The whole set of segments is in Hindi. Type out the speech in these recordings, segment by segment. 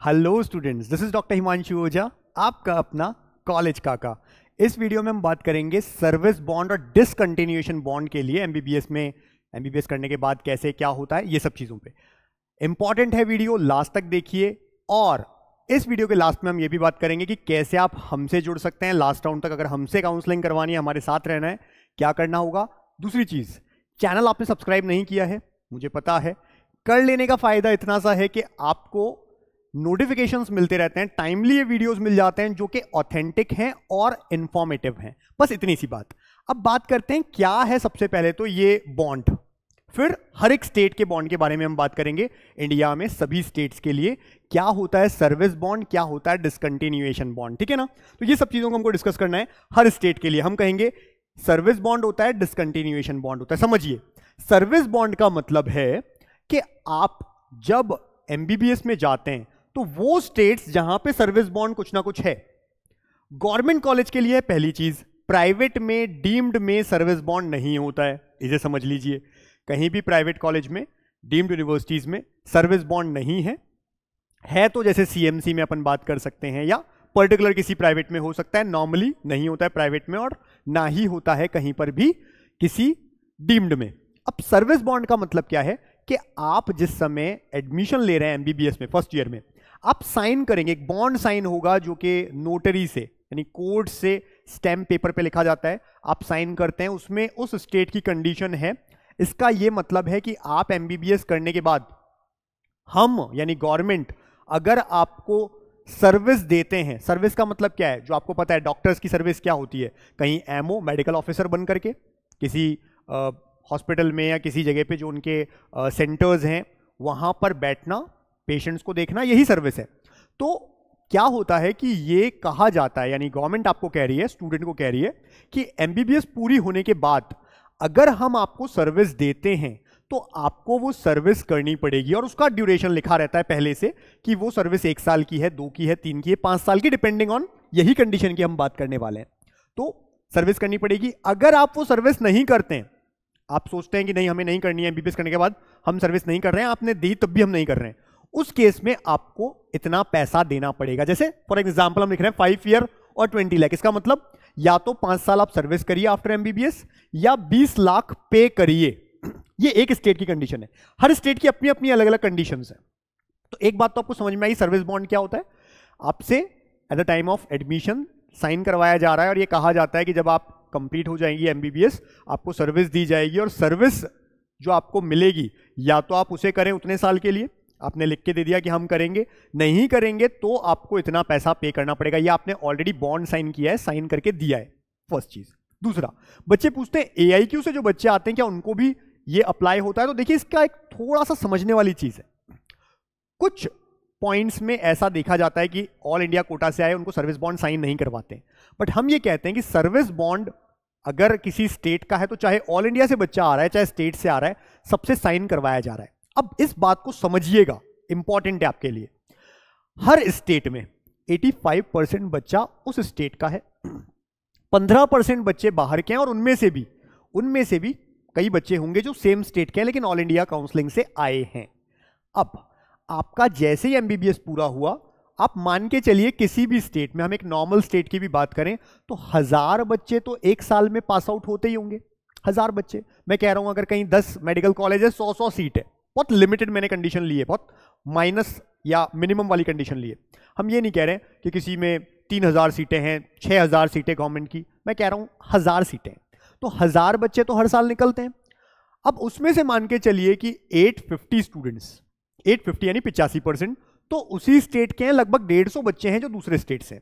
Hello students, this is doctor Himanshu Ojha, आपका अपना कॉलेज काका। इस वीडियो में हम बात करेंगे सर्विस बॉन्ड और डिसकंटिन्यूएशन बॉन्ड के लिए एमबीबीएस में एमबीबीएस करने के बाद कैसे क्या होता है, ये सब चीज़ों पे इंपॉर्टेंट है। वीडियो लास्ट तक देखिए और इस वीडियो के लास्ट में हम ये भी बात करेंगे कि कैसे आप हमसे जुड़ सकते हैं लास्ट राउंड तक। अगर हमसे काउंसलिंग करवानी है, हमारे साथ रहना है, क्या करना होगा। दूसरी चीज़, चैनल आपने सब्सक्राइब नहीं किया है, मुझे पता है। कर लेने का फायदा इतना सा है कि आपको नोटिफिकेशंस मिलते रहते हैं, टाइमली ये वीडियोस मिल जाते हैं जो कि ऑथेंटिक हैं और इंफॉर्मेटिव हैं। बस इतनी सी बात। अब बात करते हैं क्या है सबसे पहले तो ये बॉन्ड, फिर हर एक स्टेट के बॉन्ड के बारे में हम बात करेंगे। इंडिया में सभी स्टेट्स के लिए क्या होता है सर्विस बॉन्ड, क्या होता है डिसकंटिन्यूएशन बॉन्ड, ठीक है ना। तो ये सब चीजों को हमको डिस्कस करना है। हर स्टेट के लिए हम कहेंगे सर्विस बॉन्ड होता है, डिसकंटिन्यूएशन बॉन्ड होता है। समझिए, सर्विस बॉन्ड का मतलब है कि आप जब एमबीबीएस में जाते हैं तो वो स्टेट्स जहां पे सर्विस बॉन्ड कुछ ना कुछ है। गवर्नमेंट कॉलेज के लिए पहली चीज, प्राइवेट में डीम्ड में सर्विस बॉन्ड नहीं होता है, इसे समझ लीजिए। कहीं भी प्राइवेट कॉलेज में, डीम्ड यूनिवर्सिटीज में सर्विस बॉन्ड नहीं है तो जैसे सीएमसी में अपन बात कर सकते हैं या पर्टिकुलर किसी प्राइवेट में हो सकता है। नॉर्मली नहीं होता है प्राइवेट में और ना ही होता है कहीं पर भी किसी डीम्ड में। अब सर्विस बॉन्ड का मतलब क्या है कि आप जिस समय एडमिशन ले रहे हैं एमबीबीएस में फर्स्ट ईयर में, आप साइन करेंगे, एक बॉन्ड साइन होगा जो कि नोटरी से यानी कोर्ट से स्टैम्प पेपर पे लिखा जाता है, आप साइन करते हैं, उसमें उस स्टेट की कंडीशन है। इसका यह मतलब है कि आप एमबीबीएस करने के बाद हम यानी गवर्नमेंट अगर आपको सर्विस देते हैं, सर्विस का मतलब क्या है, जो आपको पता है डॉक्टर्स की सर्विस क्या होती है, कहीं एमओ मेडिकल ऑफिसर बन करके किसी हॉस्पिटल में या किसी जगह पे जो उनके सेंटर्स हैं वहां पर बैठना, पेशेंट्स को देखना, यही सर्विस है। तो क्या होता है कि ये कहा जाता है, यानी गवर्नमेंट आपको कह रही है, स्टूडेंट को कह रही है कि एमबीबीएस पूरी होने के बाद अगर हम आपको सर्विस देते हैं तो आपको वो सर्विस करनी पड़ेगी। और उसका ड्यूरेशन लिखा रहता है पहले से कि वो सर्विस 1 साल की है, 2 की है, 3 की है, 5 साल की, डिपेंडिंग ऑन यही कंडीशन की हम बात करने वाले हैं। तो सर्विस करनी पड़ेगी। अगर आप वो सर्विस नहीं करते हैं, आप सोचते हैं कि नहीं हमें नहीं करनी है, एमबीबीएस करने के बाद हम सर्विस नहीं कर रहे हैं, आपने दी तब भी हम नहीं कर रहे हैं, उस केस में आपको इतना पैसा देना पड़ेगा। जैसे फॉर एग्जांपल हम लिख रहे हैं 5 ईयर और 20 लाख। इसका मतलब या तो 5 साल आप सर्विस करिए आफ्टर एमबीबीएस या 20 लाख पे करिए। ये एक स्टेट की कंडीशन है, हर स्टेट की अपनी अपनी अलग अलग कंडीशंस है। तो एक बात तो आपको समझ में आई, सर्विस बॉन्ड क्या होता है। आपसे at the time of admission sign करवाया जा रहा है और ये कहा जाता है कि जब आप कंप्लीट हो जाएंगी एमबीबीएस, आपको सर्विस दी जाएगी और सर्विस जो आपको मिलेगी या तो आप उसे करें उतने साल के लिए, आपने लिख के दे दिया कि हम करेंगे, नहीं करेंगे तो आपको इतना पैसा पे करना पड़ेगा। ये आपने ऑलरेडी बॉन्ड साइन किया है, साइन करके दिया है, फर्स्ट चीज। दूसरा, बच्चे पूछते हैं एआईक्यू से जो बच्चे आते हैं क्या उनको भी ये अप्लाई होता है। तो देखिए, इसका एक थोड़ा सा समझने वाली चीज है। कुछ पॉइंट्स में ऐसा देखा जाता है कि ऑल इंडिया कोटा से आए उनको सर्विस बॉन्ड साइन नहीं करवाते, बट हम ये कहते हैं कि सर्विस बॉन्ड अगर किसी स्टेट का है तो चाहे ऑल इंडिया से बच्चा आ रहा है चाहे स्टेट से आ रहा है, सबसे साइन करवाया जा रहा है। अब इस बात को समझिएगा, इंपॉर्टेंट है आपके लिए। हर स्टेट में 85% बच्चा उस स्टेट का है, 15% बच्चे बाहर के हैं और उनमें से भी कई बच्चे होंगे जो सेम स्टेट के हैं लेकिन ऑल इंडिया काउंसलिंग से आए हैं। अब आपका जैसे ही एमबीबीएस पूरा हुआ, आप मान के चलिए किसी भी स्टेट में, हम एक नॉर्मल स्टेट की भी बात करें तो 1000 बच्चे तो 1 साल में पास आउट होते ही होंगे। 1000 बच्चे, मैं कह रहा हूं अगर कहीं 10 मेडिकल कॉलेज है, 100 सीट है, बहुत लिमिटेड मैंने कंडीशन ली है, बहुत माइनस या मिनिमम वाली कंडीशन ली है। हम ये नहीं कह रहे कि किसी में 3000 सीटें हैं, 6000 सीटें गवर्नमेंट की, मैं कह रहा हूं 1000 सीटें, तो 1000 बच्चे तो हर साल निकलते हैं। अब उसमें से मान के चलिए कि 850 स्टूडेंट्स, 850 यानी 85%, तो उसी स्टेट के हैं, लगभग 150 बच्चे हैं जो दूसरे स्टेट से।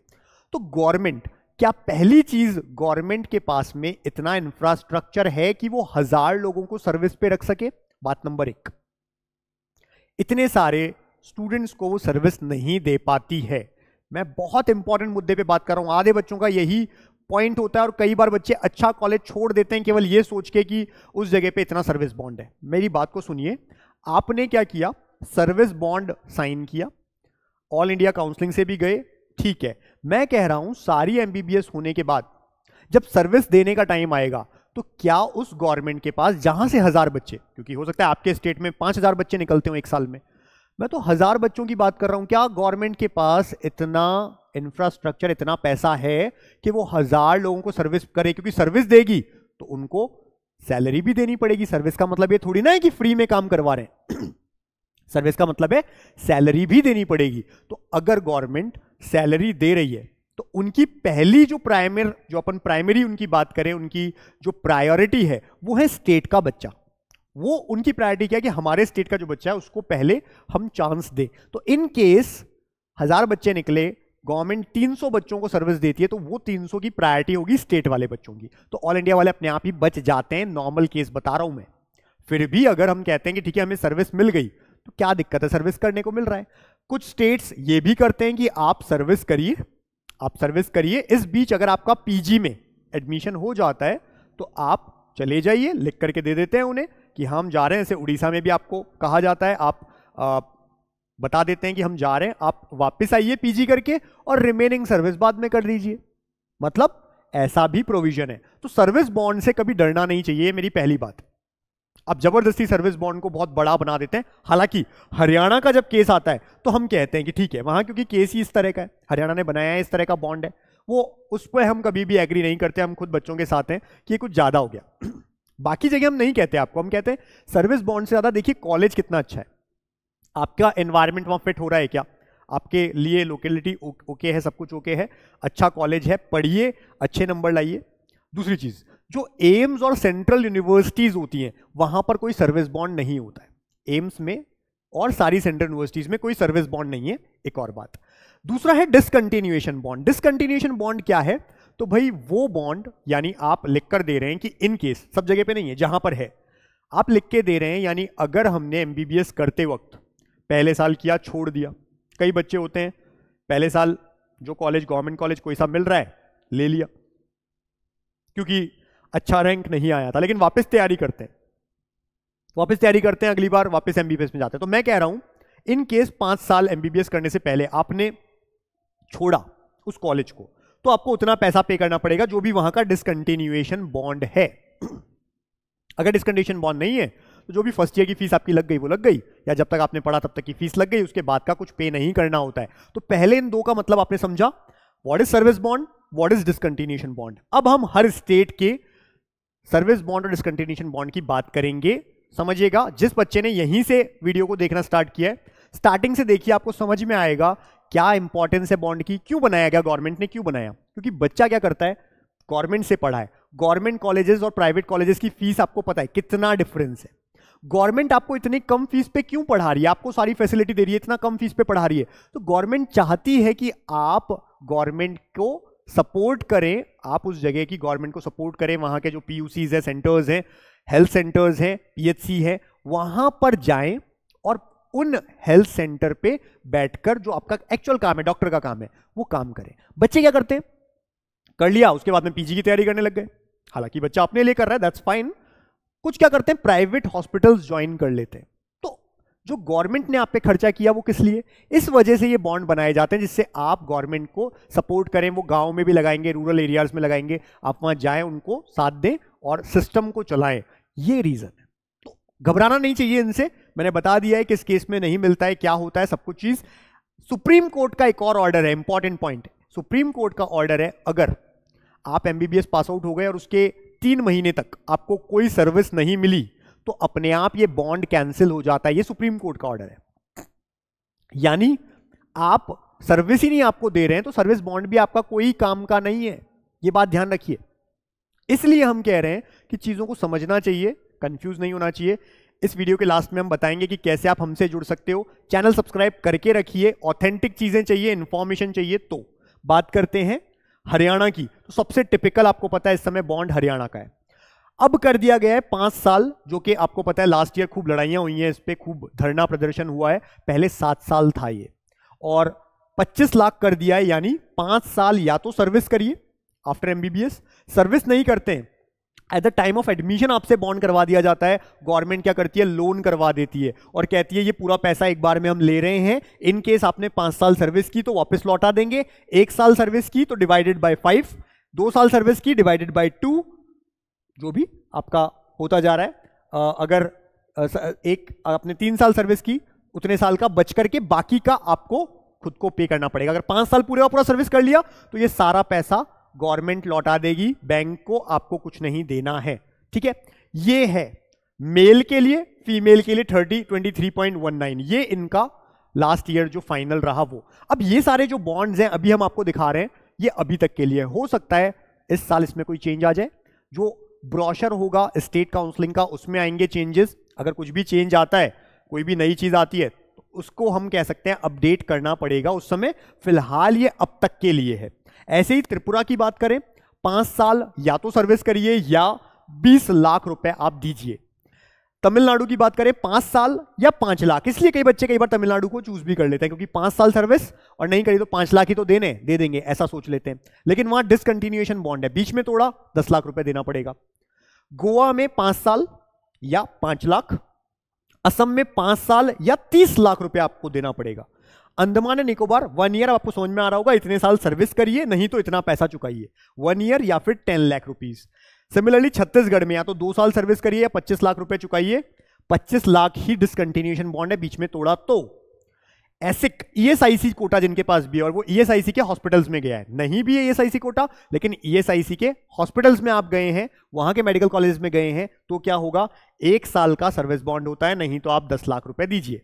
तो गवर्नमेंट, क्या पहली चीज गवर्नमेंट के पास में इतना इंफ्रास्ट्रक्चर है कि वो 1000 लोगों को सर्विस पे रख सके? बात नंबर 1, इतने सारे स्टूडेंट्स को वो सर्विस नहीं दे पाती है। मैं बहुत इंपॉर्टेंट मुद्दे पे बात कर रहा हूं, आधे बच्चों का यही पॉइंट होता है और कई बार बच्चे अच्छा कॉलेज छोड़ देते हैं केवल ये सोच के कि उस जगह पे इतना सर्विस बॉन्ड है। मेरी बात को सुनिए, आपने क्या किया, सर्विस बॉन्ड साइन किया, ऑल इंडिया काउंसलिंग से भी गए, ठीक है। मैं कह रहा हूं सारी एमबीबीएस होने के बाद जब सर्विस देने का टाइम आएगा तो क्या उस गवर्नमेंट के पास जहां से 1000 बच्चे, क्योंकि हो सकता है आपके स्टेट में 5000 बच्चे निकलते हो 1 साल में, मैं तो 1000 बच्चों की बात कर रहा हूं। क्या गवर्नमेंट के पास इतना इंफ्रास्ट्रक्चर, इतना पैसा है कि वो 1000 लोगों को सर्विस करे? क्योंकि सर्विस देगी तो उनको सैलरी भी देनी पड़ेगी। सर्विस का मतलब ये थोड़ी ना है कि फ्री में काम करवा रहे हैं सर्विस का मतलब है सैलरी भी देनी पड़ेगी। तो अगर गवर्नमेंट सैलरी दे रही है तो उनकी पहली जो प्राइमरी उनकी बात करें, उनकी जो प्रायोरिटी है वो है स्टेट का बच्चा। वो उनकी प्रायोरिटी क्या है कि हमारे स्टेट का जो बच्चा है उसको पहले हम चांस दे। तो इन केस 1000 बच्चे निकले, गवर्नमेंट 300 बच्चों को सर्विस देती है, तो वो 300 की प्रायोरिटी होगी स्टेट वाले बच्चों की। तो ऑल इंडिया वाले अपने आप ही बच जाते हैं। नॉर्मल केस बता रहा हूं मैं। फिर भी अगर हम कहते हैं कि ठीक है हमें सर्विस मिल गई, तो क्या दिक्कत है? सर्विस करने को मिल रहा है। कुछ स्टेट्स ये भी करते हैं कि आप सर्विस करिए, इस बीच अगर आपका पीजी में एडमिशन हो जाता है तो आप चले जाइए, लिख करके दे देते हैं उन्हें कि हम जा रहे हैं। जैसे उड़ीसा में भी आपको कहा जाता है, आप बता देते हैं कि हम जा रहे हैं, आप वापस आइए पीजी करके और रिमेनिंग सर्विस बाद में कर दीजिए। मतलब ऐसा भी प्रोविजन है। तो सर्विस बॉन्ड से कभी डरना नहीं चाहिए, मेरी पहली बात। अब जबरदस्ती सर्विस बॉन्ड को बहुत बड़ा बना देते हैं। हालांकि हरियाणा का जब केस आता है तो हम कहते हैं कि ठीक है, वहां क्योंकि केस ही इस तरह का है, हरियाणा ने बनाया है, इस तरह का बॉन्ड है, वो उस पर हम कभी भी एग्री नहीं करते। हम खुद बच्चों के साथ हैं कि ये कुछ ज्यादा हो गया बाकी जगह हम नहीं कहते आपको, हम कहते हैं सर्विस बॉन्ड से ज्यादा देखिए कॉलेज कितना अच्छा है, आपका एनवायरमेंट वहां फिट हो रहा है क्या, आपके लिए लोकेलिटी ओके है, सब कुछ ओके है, अच्छा कॉलेज है, पढ़िए, अच्छे नंबर लाइए। दूसरी चीज, जो एम्स और सेंट्रल यूनिवर्सिटीज होती हैं वहां पर कोई सर्विस बॉन्ड नहीं होता है। एम्स में और सारी सेंट्रल यूनिवर्सिटीज में कोई सर्विस बॉन्ड नहीं है, एक और बात। दूसरा है डिसकंटिन्यूएशन बॉन्ड। डिसकंटिन्यूएशन बॉन्ड क्या है? तो भाई वो बॉन्ड, यानी आप लिख कर दे रहे हैं कि इन केस, सब जगह पे नहीं है, जहां पर है आप लिख के दे रहे हैं, यानी अगर हमने एमबीबीएस करते वक्त पहले साल किया, छोड़ दिया, कई बच्चे होते हैं पहले साल जो कॉलेज, गवर्नमेंट कॉलेज कोई सा मिल रहा है, ले लिया क्योंकि अच्छा रैंक नहीं आया था, लेकिन वापस तैयारी करते हैं, अगली बार वापस एमबीबीएस में जाते हैं। तो मैं कह रहा हूं इन केस 5 साल एमबीबीएस करने से पहले आपने छोड़ा उस कॉलेज को, तो आपको उतना पैसा पे करना पड़ेगा जो भी वहां का डिसकंटिन्यूएशन बॉन्ड है। अगर डिसकंटिन्यूएशन बॉन्ड नहीं है तो जो भी फर्स्ट ईयर की फीस आपकी लग गई वो लग गई, या जब तक आपने पढ़ा तब तक की फीस लग गई, उसके बाद का कुछ पे नहीं करना होता है। तो पहले इन दो का मतलब आपने समझा, what is service bond, what is discontinuation bond. अब हम हर स्टेट के सर्विस बॉन्ड और डिसकंटिन्यूएशन बॉन्ड की बात करेंगे। समझिएगा, जिस बच्चे ने यहीं से वीडियो को देखना स्टार्ट किया है, स्टार्टिंग से देखिए, आपको समझ में आएगा क्या इंपॉर्टेंस है बॉन्ड की, क्यों बनाया गया, गवर्नमेंट ने क्यों बनाया। क्योंकि बच्चा क्या करता है, गवर्नमेंट से पढ़ा है। गवर्नमेंट कॉलेजेस और प्राइवेट कॉलेजेस की फीस आपको पता है कितना डिफरेंस है। गवर्नमेंट आपको इतनी कम फीस पे क्यों पढ़ा रही है, आपको सारी फैसिलिटी दे रही है, इतना कम फीस पे पढ़ा रही है, तो गवर्नमेंट चाहती है कि आप गवर्नमेंट को सपोर्ट करें, आप उस जगह की गवर्नमेंट को सपोर्ट करें, वहां के जो पीयूसीज है, सेंटर्स हैं, हेल्थ सेंटर्स हैं, पीएचसी है, वहां पर जाएं और उन हेल्थ सेंटर पे बैठकर जो आपका एक्चुअल काम है, डॉक्टर का काम है, वो काम करें। बच्चे क्या करते हैं, कर लिया, उसके बाद में पीजी की तैयारी करने लग गए। हालांकि बच्चा अपने लिए कर रहा है, दैट्स फाइन। कुछ क्या करते हैं, प्राइवेट हॉस्पिटल्स ज्वाइन कर लेते हैं। तो जो गवर्नमेंट ने आप पे खर्चा किया वो किस लिए, इस वजह से ये बॉन्ड बनाए जाते हैं जिससे आप गवर्नमेंट को सपोर्ट करें। वो गांव में भी लगाएंगे, रूरल एरियाज में लगाएंगे, आप वहां जाएं, उनको साथ दें और सिस्टम को चलाएं, ये रीजन है। तो घबराना नहीं चाहिए इनसे, मैंने बता दिया है किस केस में नहीं मिलता है, क्या होता है, सब कुछ चीज। सुप्रीम कोर्ट का एक और ऑर्डर है, इंपॉर्टेंट पॉइंट, सुप्रीम कोर्ट का ऑर्डर है, अगर आप एमबीबीएस पास आउट हो गए और उसके 3 महीने तक आपको कोई सर्विस नहीं मिली तो अपने आप ये बॉन्ड कैंसिल हो जाता है। ये सुप्रीम कोर्ट का ऑर्डर है। यानी आप सर्विस ही नहीं आपको दे रहे हैं तो सर्विस बॉन्ड भी आपका कोई काम का नहीं है, ये बात ध्यान रखिए। इसलिए हम कह रहे हैं कि चीजों को समझना चाहिए, कंफ्यूज नहीं होना चाहिए। इस वीडियो के लास्ट में हम बताएंगे कि कैसे आप हमसे जुड़ सकते हो। चैनल सब्सक्राइब करके रखिए, ऑथेंटिक चीजें चाहिए, इंफॉर्मेशन चाहिए। तो बात करते हैं हरियाणा की। तो सबसे टिपिकल आपको पता है इस समय बॉन्ड हरियाणा का है। अब कर दिया गया है 5 साल, जो कि आपको पता है लास्ट ईयर खूब लड़ाइयां हुई हैं इस पे, खूब धरना प्रदर्शन हुआ है। पहले 7 साल था ये, और 25 लाख कर दिया है। यानी 5 साल या तो सर्विस करिए आफ्टर एमबीबीएस, सर्विस नहीं करते हैं eight the time of admission आपसे बॉन्ड करवा दिया जाता है। गवर्नमेंट क्या करती है, लोन करवा देती है और कहती है ये पूरा पैसा एक बार में हम ले रहे हैं, इन केस आपने 5 साल सर्विस की तो वापस लौटा देंगे, 1 साल सर्विस की तो डिवाइडेड बाय 5, 2 साल सर्विस की डिवाइडेड बाय 2, जो भी आपका होता जा रहा है। अगर एक आपने 3 साल सर्विस की उतने साल का बच करके बाकी का आपको खुद को पे करना पड़ेगा। अगर 5 साल पूरे का पूरा सर्विस कर लिया तो ये सारा पैसा गवर्नमेंट लौटा देगी, बैंक को आपको कुछ नहीं देना है। ठीक है, ये है मेल के लिए। फीमेल के लिए 23.19, ये इनका लास्ट ईयर जो फाइनल रहा वो। अब ये सारे जो बॉन्ड्स हैं अभी हम आपको दिखा रहे हैं, ये अभी तक के लिए। हो सकता है इस साल इसमें कोई चेंज आ जाए। जो ब्रोशर होगा स्टेट काउंसलिंग का, उसमें आएंगे चेंजेस। अगर कुछ भी चेंज आता है, कोई भी नई चीज आती है, तो उसको हम कह सकते हैं अपडेट करना पड़ेगा उस समय। फिलहाल ये अब तक के लिए है। ऐसे ही त्रिपुरा की बात करें, 5 साल या तो सर्विस करिए या 20 लाख रुपए आप दीजिए। तमिलनाडु की बात करें, 5 साल या 5 लाख। इसलिए कई बच्चे कई बार तमिलनाडु को चूज भी कर लेते हैं, क्योंकि 5 साल सर्विस और नहीं करी तो 5 लाख ही तो दे देंगे, ऐसा सोच लेते हैं। लेकिन वहां डिसकंटिन्यूएशन बॉन्ड है, बीच में तोड़ा 10 लाख रुपए देना पड़ेगा। गोवा में 5 साल या 5 लाख, असम में 5 साल या 30 लाख रुपए आपको देना पड़ेगा। अंडमान एंड निकोबार 1 ईयर, आपको समझ में आ रहा होगा, इतने साल सर्विस करिए नहीं तो इतना पैसा चुकाइए, 1 ईयर या फिर 10 लाख रुपीज। सिमिलरली छत्तीसगढ़ में या तो 2 साल सर्विस करिए या 25 लाख रुपए चुकाइए, 25 लाख ही डिसकंटिन्यूएशन बॉन्ड है, बीच में तोड़ा तो। एसिक ईएसआईसी कोटा जिनके पास भी है, और वो ईएसआईसी के हॉस्पिटल्स में गया है, नहीं भी है ईएसआईसी कोटा लेकिन ईएसआईसी के हॉस्पिटल्स में आप गए हैं, वहां के मेडिकल कॉलेज में गए हैं, तो क्या होगा, 1 साल का सर्विस बॉन्ड होता है, नहीं तो आप 10 लाख रुपए दीजिए।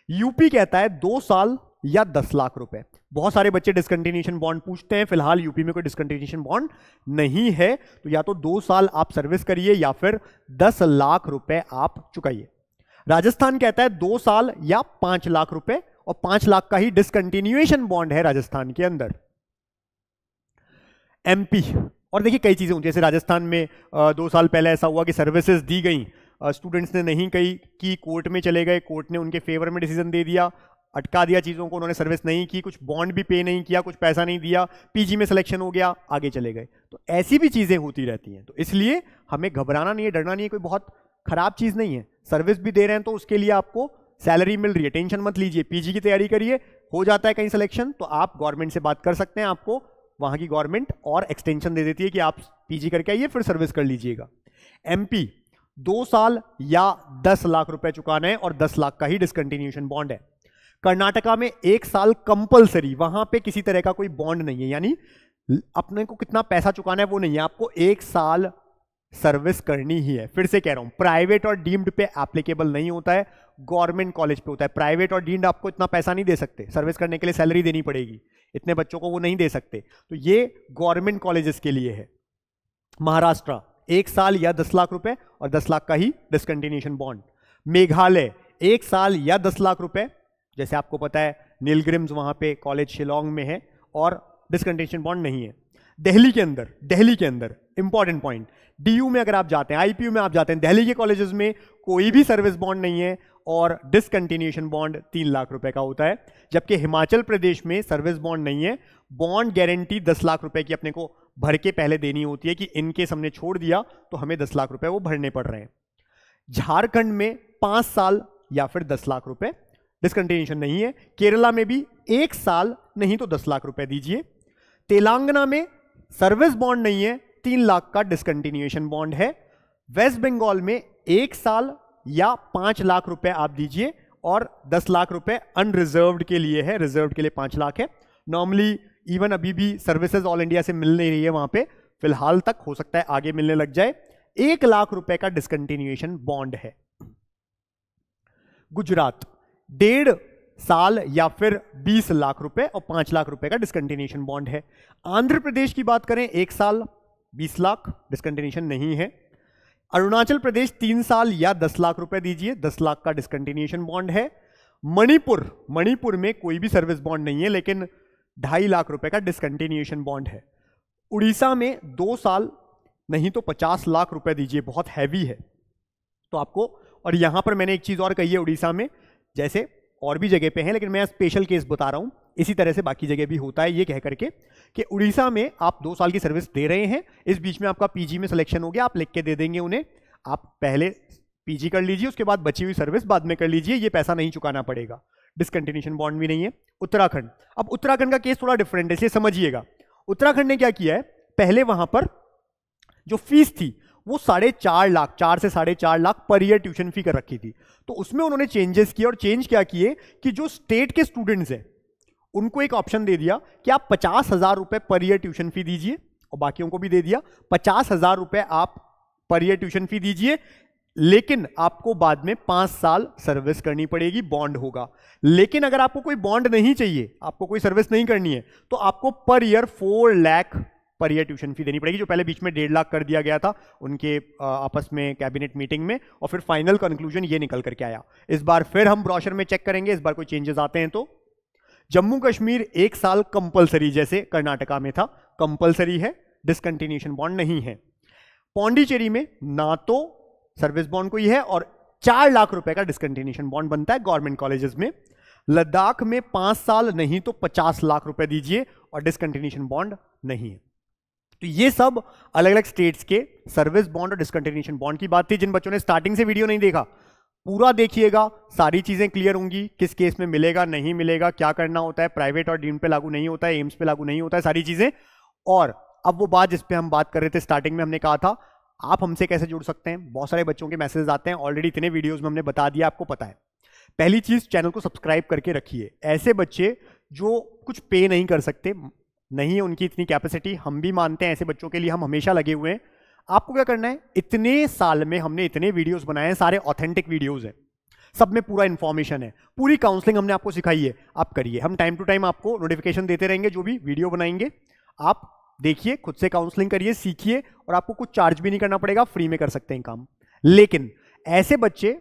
यूपी कहता है 2 साल या 10 लाख रुपए। बहुत सारे बच्चे डिसकंटिन्यूएशन बॉन्ड पूछते हैं, फिलहाल यूपी में कोई डिसकंटिन्यूएशन बॉन्ड नहीं है, तो या तो 2 साल आप सर्विस करिए या फिर 10 लाख रुपए आप चुकाइए। राजस्थान कहता है 2 साल या 5 लाख रुपए, और 5 लाख का ही डिसकंटिन्यूएशन बॉन्ड है राजस्थान के अंदर। एमपी, और देखिए कई चीजें होती है, जैसे राजस्थान में 2 साल पहले ऐसा हुआ कि सर्विसेज दी गई, स्टूडेंट्स ने नहीं कही कि कोर्ट में चले गए, कोर्ट ने उनके फेवर में डिसीजन दे दिया, अटका दिया चीजों को, उन्होंने सर्विस नहीं की, कुछ बॉन्ड भी पे नहीं किया, कुछ पैसा नहीं दिया, पीजी में सिलेक्शन हो गया, आगे चले गए। तो ऐसी भी चीजें होती रहती हैं, तो इसलिए हमें घबराना नहीं है, डरना नहीं है, कोई बहुत खराब चीज नहीं है। सर्विस भी दे रहे हैं तो उसके लिए आपको सैलरी मिल रही है, टेंशन मत लीजिए। पीजी की तैयारी करिए, हो जाता है कहीं सिलेक्शन तो आप गवर्नमेंट से बात कर सकते हैं, आपको वहां की गवर्नमेंट और एक्सटेंशन दे देती है कि आप पीजी करके आइए फिर सर्विस कर लीजिएगा। एमपी 2 साल या 10 लाख रुपए चुकाना है और 10 लाख का ही डिसकंटिन्यूएशन बॉन्ड है। कर्नाटका में 1 साल कंपलसरी, वहां पे किसी तरह का कोई बॉन्ड नहीं है, यानी अपने को कितना पैसा चुकाना है वो नहीं है, आपको 1 साल सर्विस करनी ही है। फिर से कह रहा हूं, प्राइवेट और डीम्ड पे एप्लीकेबल नहीं होता है, गवर्नमेंट कॉलेज पे होता है। प्राइवेट और डीम्ड आपको इतना पैसा नहीं दे सकते, सर्विस करने के लिए सैलरी देनी पड़ेगी, इतने बच्चों को वो नहीं दे सकते, तो ये गवर्नमेंट कॉलेजेस के लिए है। महाराष्ट्र 1 साल या 10 लाख रुपए और 10 लाख का ही डिसकंटिन्यूएशन बॉन्ड। मेघालय 1 साल या 10 लाख रुपए, जैसे आपको पता है नीलग्रिम्स वहां पे कॉलेज शिलोंग में है और डिसकंटिन्यूएशन बॉन्ड नहीं है। दिल्ली के अंदर इंपॉर्टेंट पॉइंट, डीयू में अगर आप जाते हैं, आईपीयू में आप जाते हैं, दिल्ली के कॉलेजेस में कोई भी सर्विस बॉन्ड नहीं है और डिसकंटिन्यूएशन बॉन्ड 3 लाख रुपए का होता है। जबकि हिमाचल प्रदेश में सर्विस बॉन्ड नहीं है, बॉन्ड गारंटी 10 लाख रुपए की अपने को भर के पहले देनी होती है कि इनके हमने छोड़ दिया तो हमें 10 लाख रुपए वो भरने पड़ रहे हैं। झारखंड में 5 साल या फिर 10 लाख रुपए, डिसकंटिन्यूएशन नहीं है। केरला में भी 1 साल नहीं तो 10 लाख रुपए दीजिए। तेलंगाना में सर्विस बॉन्ड नहीं है, 3 लाख का डिसकंटिन्यूएशन बॉन्ड है। वेस्ट बंगाल में 1 साल या 5 लाख रुपए आप दीजिए और 10 लाख रुपए अनरिजर्व्ड के लिए है, रिजर्व्ड के लिए 5 लाख है। नॉर्मली इवन अभी भी सर्विसेज ऑल इंडिया से मिल नहीं रही है वहां पे, फिलहाल तक, हो सकता है आगे मिलने लग जाए। 1 लाख रुपए का डिसकंटिन्यूएशन बॉन्ड है। गुजरात 1.5 साल या फिर 20 लाख रुपए और 5 लाख रुपए का डिसकंटिन्यूएशन बॉन्ड है। आंध्र प्रदेश की बात करें 1 साल 20 लाख, डिसकंटिन्यूएशन नहीं है। अरुणाचल प्रदेश 3 साल या 10 लाख रुपए दीजिए, 10 लाख का डिसकंटिन्यूएशन बॉन्ड है। मणिपुर में कोई भी सर्विस बॉन्ड नहीं है लेकिन 2.5 लाख रुपए का डिसकंटिन्यूएशन बॉन्ड है। उड़ीसा में 2 साल नहीं तो 50 लाख रुपए दीजिए, बहुत हैवी है तो आपको। और यहां पर मैंने एक चीज और कही है, उड़ीसा में जैसे और भी जगह पे है लेकिन मैं स्पेशल केस बता रहा हूं, इसी तरह से बाकी जगह भी होता है, ये कह करके कि उड़ीसा में आप 2 साल की सर्विस दे रहे हैं, इस बीच में आपका पीजी में सिलेक्शन हो गया, आप लिख के दे देंगे उन्हें, आप पहले पीजी कर लीजिए, उसके बाद बची हुई सर्विस बाद में कर लीजिए, ये पैसा नहीं चुकाना पड़ेगा। डिसकंटिन्यूएशन बॉन्ड भी नहीं है। उत्तराखंड, अब उत्तराखंड का केस थोड़ा डिफरेंट है, इसलिए समझिएगा। उत्तराखंड ने क्या किया है, पहले वहां पर जो फीस थी वो 4.5 लाख, 4 से 4.5 lakh per year tuition fee कर रखी थी। तो उसमें उन्होंने चेंजेस किए, और चेंज क्या किए कि जो स्टेट के स्टूडेंट्स हैं उनको एक ऑप्शन दे दिया कि आप 50,000 रुपए पर ईयर ट्यूशन फी दीजिए, और बाकियों को भी दे दिया 50,000 रुपए आप पर ईयर ट्यूशन फी दीजिए, लेकिन आपको बाद में 5 साल सर्विस करनी पड़ेगी, बॉन्ड होगा। लेकिन अगर आपको कोई बॉन्ड नहीं चाहिए, आपको कोई सर्विस नहीं करनी है, तो आपको per year 4 lakh per year tuition fee देनी पड़ेगी, जो पहले बीच में 1.5 लाख कर दिया गया था उनके आपस में कैबिनेट मीटिंग में, और फिर फाइनल कंक्लूजन ये निकल करके आया। इस बार फिर हम ब्रोशर में चेक करेंगे, इस बार कोई चेंजेस आते हैं तो। जम्मू कश्मीर 1 साल कंपलसरी, जैसे कर्नाटका में था कंपलसरी है, डिसकंटिन्यूएशन बॉन्ड नहीं है। पौंडीचेरी में ना तो सर्विस बॉन्ड कोई है, और 4 लाख रुपए का डिसकंटिन्यूएशन बॉन्ड बनता है गवर्नमेंट कॉलेजेस में। लद्दाख में 5 साल नहीं तो 50 लाख रुपए दीजिए, और डिसकंटिन्यूएशन बॉन्ड नहीं है। तो ये सब अलग अलग स्टेट्स के सर्विस बॉन्ड और डिसकंटिन्यूएशन बॉन्ड की बात थी। जिन बच्चों ने स्टार्टिंग से वीडियो नहीं देखा, पूरा देखिएगा, सारी चीजें क्लियर होंगी, किस केस में मिलेगा नहीं मिलेगा, क्या करना होता है, प्राइवेट और डीम्ड पे लागू नहीं होता है, एम्स पे लागू नहीं होता है, सारी चीजें। और अब वो बात जिस पे हम बात कर रहे थे स्टार्टिंग में, हमने कहा था आप हमसे कैसे जुड़ सकते हैं। बहुत सारे बच्चों के मैसेज आते हैं, ऑलरेडी इतने वीडियोस में हमने बता दिया, आपको पता है। पहली चीज, चैनल को सब्सक्राइब करके रखिए। ऐसे बच्चे जो कुछ पे नहीं कर सकते, नहीं है उनकी इतनी कैपेसिटी, हम भी मानते हैं, ऐसे बच्चों के लिए हम हमेशा लगे हुए हैं। आपको क्या करना है, इतने साल में हमने इतने वीडियोस बनाए हैं, सारे ऑथेंटिक वीडियोस हैं, सब में पूरा इंफॉर्मेशन है, पूरी काउंसलिंग हमने आपको सिखाई है, आप करिए। हम टाइम टू टाइम आपको नोटिफिकेशन देते रहेंगे, जो भी वीडियो बनाएंगे आप देखिए, खुद से काउंसलिंग करिए, सीखिए, और आपको कुछ चार्ज भी नहीं करना पड़ेगा, फ्री में कर सकते हैं काम। लेकिन ऐसे बच्चे,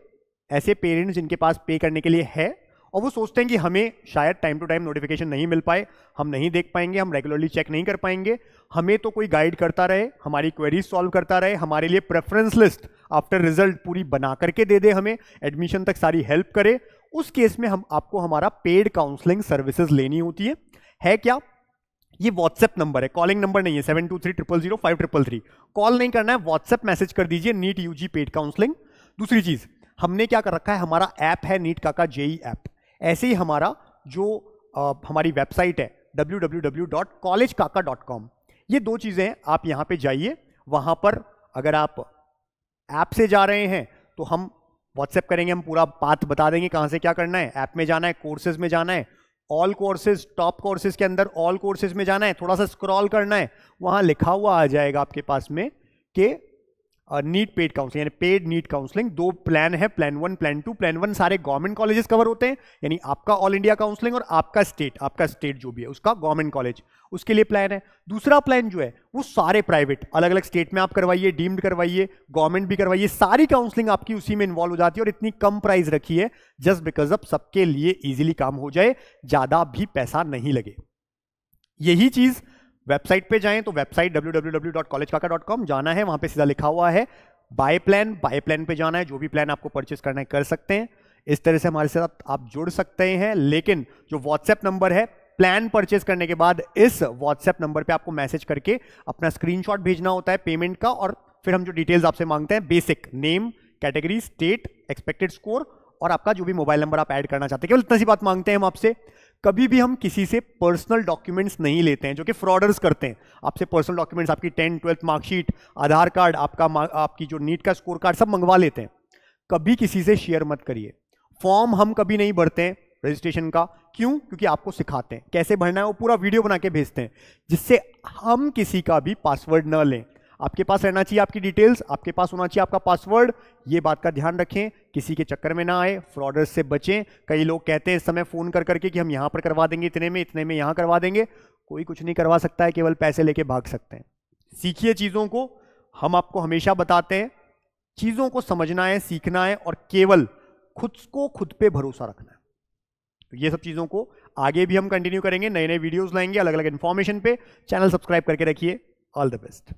ऐसे पेरेंट्स जिनके पास पे करने के लिए है, और वो सोचते हैं कि हमें शायद टाइम टू टाइम नोटिफिकेशन नहीं मिल पाए, हम नहीं देख पाएंगे, हम रेगुलरली चेक नहीं कर पाएंगे, हमें तो कोई गाइड करता रहे, हमारी क्वेरीज सॉल्व करता रहे, हमारे लिए प्रेफरेंस लिस्ट आफ्टर रिजल्ट पूरी बना करके दे दे, हमें एडमिशन तक सारी हेल्प करे, उस केस में हम आपको हमारा पेड काउंसलिंग सर्विसेज लेनी होती है क्या? ये व्हाट्सएप नंबर है, कॉलिंग नंबर नहीं है। 72300533 कॉल नहीं करना है, व्हाट्सएप मैसेज कर दीजिए, नीट यूजी पेड काउंसलिंग। दूसरी चीज, हमने क्या कर रखा है, हमारा ऐप है नीट काका जेई ऐप। ऐसे ही हमारा जो हमारी वेबसाइट है www.collegekaka.com, ये 2 चीजें हैं। आप यहां पे जाइए, वहां पर अगर आप ऐप से जा रहे हैं तो हम व्हाट्सएप करेंगे, हम पूरा पाथ बता देंगे कहां से क्या करना है। ऐप में जाना है, कोर्सेज में जाना है, ऑल कोर्सेज, टॉप कोर्सेज के अंदर ऑल कोर्सेज में जाना है, थोड़ा सा स्क्रॉल करना है, वहां लिखा हुआ आ जाएगा आपके पास में कि नीट पेड काउंसलिंग, यानी पेड नीट काउंसलिंग। 2 प्लान है, प्लान 1 प्लान 2। प्लान 1 सारे गवर्नमेंट कॉलेजेस कवर होते हैं, यानी आपका ऑल इंडिया काउंसलिंग और आपका स्टेट जो भी है उसका गवर्नमेंट कॉलेज, उसके लिए प्लान है। दूसरा प्लान जो है वो सारे प्राइवेट, अलग अलग स्टेट में आप करवाइए, डीम्ड करवाइए, गवर्नमेंट भी करवाइए, सारी काउंसलिंग आपकी उसी में इन्वॉल्व हो जाती है। और इतनी कम प्राइस रखी है जस्ट बिकॉज अब सबके लिए इजीली काम हो जाए, ज्यादा भी पैसा नहीं लगे। यही चीज वेबसाइट पे जाएं तो वेबसाइट www.collegekaka.com जाना है, वहां पे सीधा लिखा हुआ है बाय प्लान पे जाना है, जो भी प्लान आपको परचेस करना है कर सकते हैं। इस तरह से हमारे साथ आप जुड़ सकते हैं। लेकिन जो व्हाट्सएप नंबर है, प्लान परचेस करने के बाद इस व्हाट्सएप नंबर पे आपको मैसेज करके अपना स्क्रीनशॉट भेजना होता है पेमेंट का, और फिर हम जो डिटेल्स आपसे मांगते हैं, basic name, category, state, expected score, और आपका जो भी मोबाइल नंबर आप ऐड करना चाहते हैं, केवल इतनी सी बात मांगते हैं हम आपसे। कभी भी हम किसी से पर्सनल डॉक्यूमेंट्स नहीं लेते हैं, जो कि फ्रॉडर्स करते हैं। आपसे पर्सनल डॉक्यूमेंट्स, आपकी 10th 12th मार्कशीट, आधार कार्ड, आपकी जो नीट का स्कोर कार्ड, सब मंगवा लेते हैं। कभी किसी से शेयर मत करिए। फॉर्म हम कभी नहीं भरते हैं रजिस्ट्रेशन का, क्यों? क्योंकि आपको सिखाते हैं कैसे भरना है, वो पूरा वीडियो बना के भेजते हैं, जिससे हम किसी का भी पासवर्ड न लें। आपके पास रहना चाहिए आपकी डिटेल्स, आपके पास होना चाहिए आपका पासवर्ड। ये बात का ध्यान रखें, किसी के चक्कर में ना आए, फ्रॉडर्स से बचें। कई लोग कहते हैं इस समय फोन कर करके कि हम यहां पर करवा देंगे इतने में यहां करवा देंगे। कोई कुछ नहीं करवा सकता है, केवल पैसे लेके भाग सकते हैं। सीखिए चीजों को, हम आपको हमेशा बताते हैं, चीजों को समझना है, सीखना है, और केवल खुद पे भरोसा रखना है। तो ये सब चीजों को आगे भी हम कंटिन्यू करेंगे, नए नए वीडियोस लाएंगे अलग अलग इंफॉर्मेशन पे। चैनल सब्सक्राइब करके रखिए। All the best.